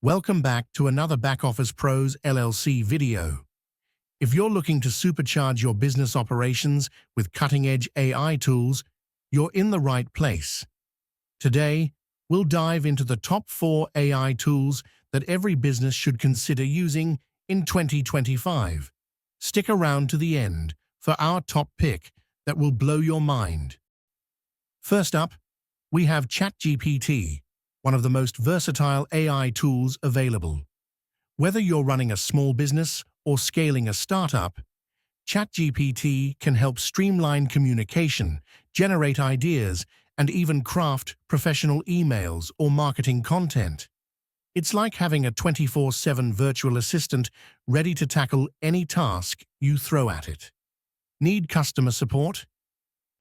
Welcome back to another Back Office Pros LLC video. If you're looking to supercharge your business operations with cutting-edge AI tools, you're in the right place. Today, we'll dive into the top 4 AI tools that every business should consider using in 2025. Stick around to the end for our top pick that will blow your mind. First up, we have ChatGPT, one of the most versatile AI tools available. Whether you're running a small business or scaling a startup, ChatGPT can help streamline communication, generate ideas, and even craft professional emails or marketing content. It's like having a 24/7 virtual assistant ready to tackle any task you throw at it. Need customer support?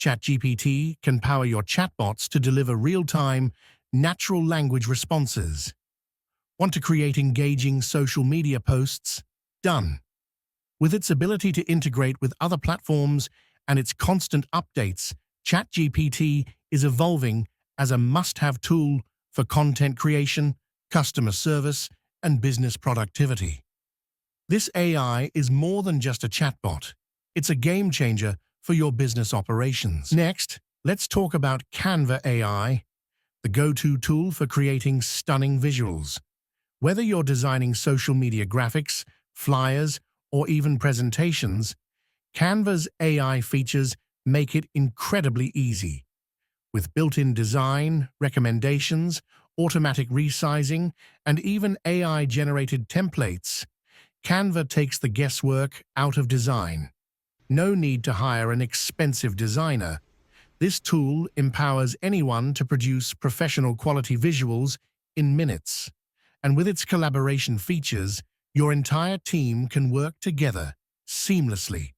ChatGPT can power your chatbots to deliver real-time, natural language responses. Want to create engaging social media posts? Done. With its ability to integrate with other platforms and its constant updates, ChatGPT is evolving as a must-have tool for content creation, customer service, and business productivity. This AI is more than just a chatbot. It's a game changer for your business operations. Next, let's talk about Canva AI, the go-to tool for creating stunning visuals. Whether you're designing social media graphics, flyers, or even presentations, Canva's AI features make it incredibly easy. With built-in design, recommendations, automatic resizing, and even AI-generated templates, Canva takes the guesswork out of design. No need to hire an expensive designer. This tool empowers anyone to produce professional quality visuals in minutes. And with its collaboration features, your entire team can work together seamlessly.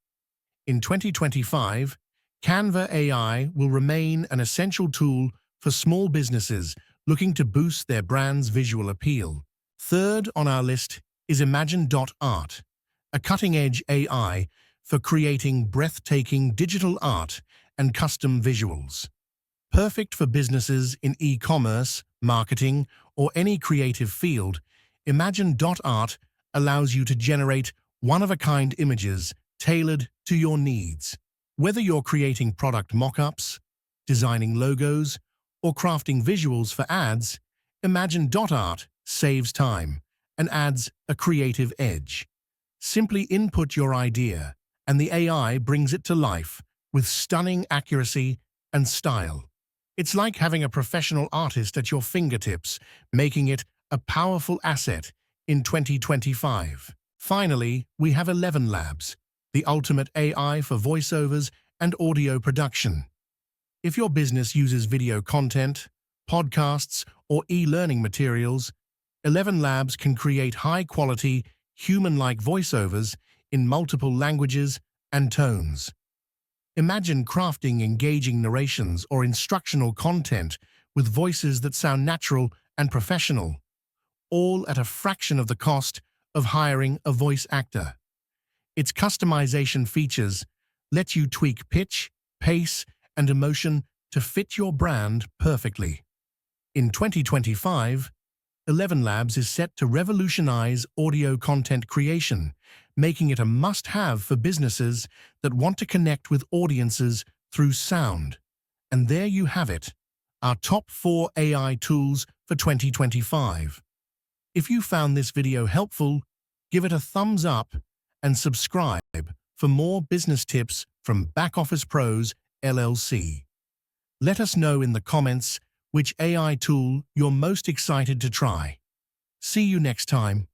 In 2025, Canva AI will remain an essential tool for small businesses looking to boost their brand's visual appeal. Third on our list is Imagine.Art, a cutting-edge AI for creating breathtaking digital art and custom visuals. Perfect for businesses in e-commerce, marketing, or any creative field, Imagine.Art allows you to generate one-of-a-kind images tailored to your needs. Whether you're creating product mock-ups, designing logos, or crafting visuals for ads, Imagine.Art saves time and adds a creative edge. Simply input your idea, and the AI brings it to life with stunning accuracy and style. It's like having a professional artist at your fingertips, making it a powerful asset in 2025. Finally, we have 11 Labs, the ultimate AI for voiceovers and audio production. If your business uses video content, podcasts, or e-learning materials, 11 Labs can create high-quality, human-like voiceovers in multiple languages and tones. Imagine crafting engaging narrations or instructional content with voices that sound natural and professional, all at a fraction of the cost of hiring a voice actor. Its customization features let you tweak pitch, pace, and emotion to fit your brand perfectly. In 2025, 11 Labs is set to revolutionize audio content creation, making it a must-have for businesses that want to connect with audiences through sound. And there you have it, our top 4 AI tools for 2025. If you found this video helpful, give it a thumbs up and subscribe for more business tips from Back Office Pros LLC. Let us know in the comments which AI tool you're most excited to try. See you next time.